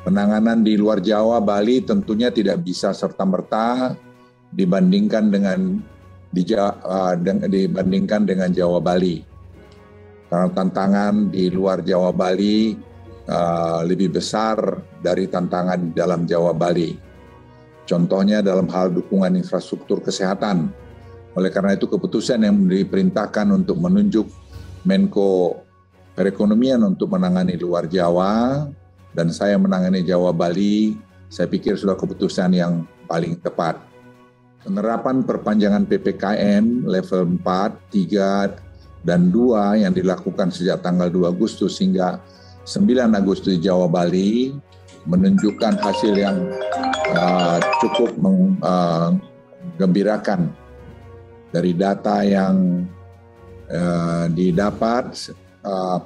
Penanganan di luar Jawa, Bali tentunya tidak bisa serta-merta dibandingkan dengan Jawa Bali. Karena tantangan di luar Jawa Bali lebih besar dari tantangan di dalam Jawa Bali. Contohnya dalam hal dukungan infrastruktur kesehatan. Oleh karena itu keputusan yang diperintahkan untuk menunjuk Menko Perekonomian untuk menangani luar Jawa dan saya menangani Jawa Bali, saya pikir sudah keputusan yang paling tepat. Penerapan perpanjangan PPKM level 4, 3, dan 2 yang dilakukan sejak tanggal 2 Agustus hingga 9 Agustus di Jawa Bali menunjukkan hasil yang cukup menggembirakan. Dari data yang didapat,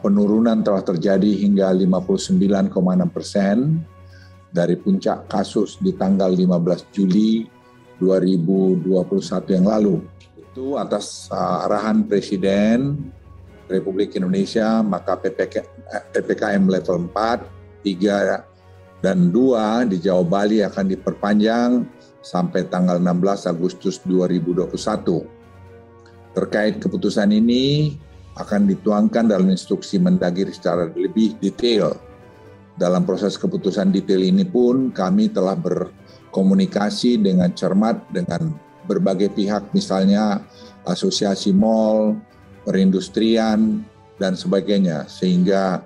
penurunan telah terjadi hingga 59,6% dari puncak kasus di tanggal 15 Juli 2021 yang lalu. Itu atas arahan Presiden Republik Indonesia, maka PPKM level 4, 3, dan 2 di Jawa Bali akan diperpanjang sampai tanggal 16 Agustus 2021. Terkait keputusan ini akan dituangkan dalam instruksi Mendagri secara lebih detail. Dalam proses keputusan detail ini pun kami telah berkomunikasi dengan cermat dengan berbagai pihak, misalnya asosiasi mal, perindustrian, dan sebagainya. Sehingga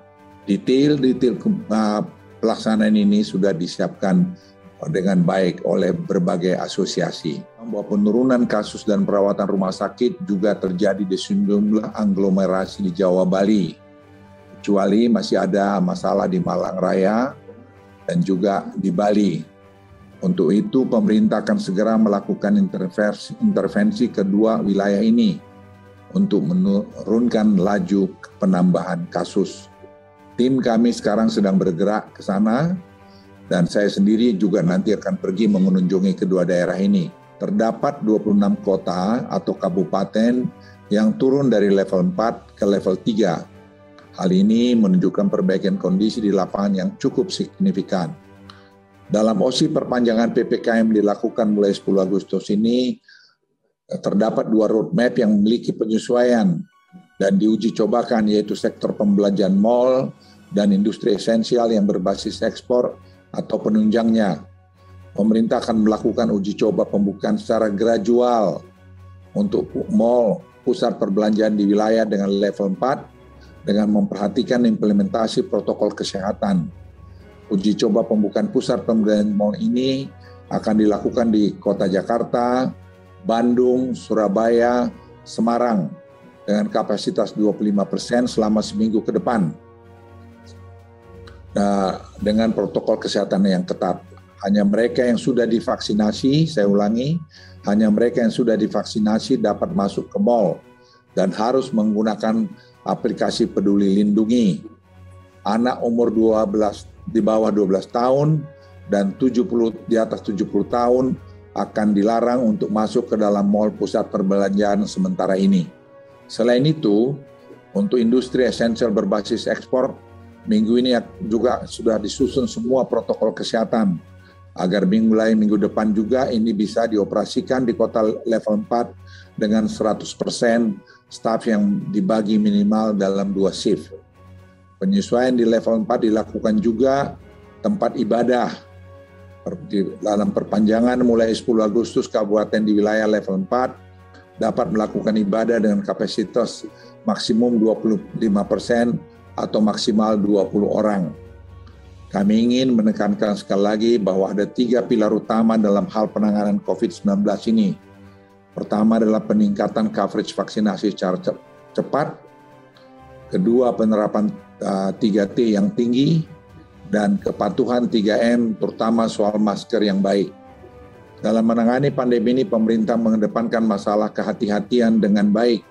detail-detail pelaksanaan ini sudah disiapkan dengan baik oleh berbagai asosiasi. Bahwa penurunan kasus dan perawatan rumah sakit juga terjadi di sejumlah aglomerasi di Jawa Bali. Kecuali masih ada masalah di Malang Raya dan juga di Bali. Untuk itu pemerintah akan segera melakukan intervensi kedua wilayah ini untuk menurunkan laju penambahan kasus. Tim kami sekarang sedang bergerak ke sana dan saya sendiri juga nanti akan pergi mengunjungi kedua daerah ini. Terdapat 26 kota atau kabupaten yang turun dari level 4 ke level 3. Hal ini menunjukkan perbaikan kondisi di lapangan yang cukup signifikan. Dalam OSI perpanjangan PPKM dilakukan mulai 10 Agustus ini, terdapat 2 roadmap yang memiliki penyesuaian dan diuji cobakan, yaitu sektor pembelanjaan mal dan industri esensial yang berbasis ekspor atau penunjangnya. Pemerintah akan melakukan uji coba pembukaan secara gradual untuk mal, pusat perbelanjaan di wilayah dengan level 4 dengan memperhatikan implementasi protokol kesehatan. Uji coba pembukaan pusat perbelanjaan mal ini akan dilakukan di Kota Jakarta, Bandung, Surabaya, Semarang dengan kapasitas 25% selama seminggu ke depan. Nah, dengan protokol kesehatan yang ketat. Hanya mereka yang sudah divaksinasi, saya ulangi, hanya mereka yang sudah divaksinasi dapat masuk ke mal dan harus menggunakan aplikasi Peduli Lindungi. Anak umur di bawah 12 tahun dan di atas 70 tahun akan dilarang untuk masuk ke dalam mal pusat perbelanjaan sementara ini. Selain itu, untuk industri esensial berbasis ekspor, minggu ini juga sudah disusun semua protokol kesehatan agar mulai minggu depan juga ini bisa dioperasikan di kota level 4 dengan 100% staf yang dibagi minimal dalam 2 shift. Penyesuaian di level 4 dilakukan juga tempat ibadah. Dalam perpanjangan mulai 10 Agustus, kabupaten di wilayah level 4 dapat melakukan ibadah dengan kapasitas maksimum 25% atau maksimal 20 orang. Kami ingin menekankan sekali lagi bahwa ada 3 pilar utama dalam hal penanganan COVID-19 ini. Pertama adalah peningkatan coverage vaksinasi secara cepat. Kedua, penerapan 3T yang tinggi. Dan kepatuhan 3M, terutama soal masker yang baik. Dalam menangani pandemi ini, pemerintah mengedepankan masalah kehati-hatian dengan baik.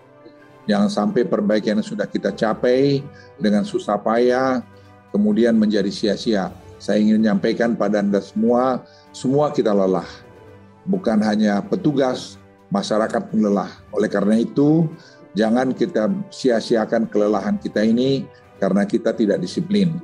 Jangan sampai perbaikan yang sudah kita capai dengan susah payah, kemudian menjadi sia-sia. Saya ingin menyampaikan pada Anda semua kita lelah. Bukan hanya petugas, masyarakat pun lelah. Oleh karena itu, jangan kita sia-siakan kelelahan kita ini karena kita tidak disiplin.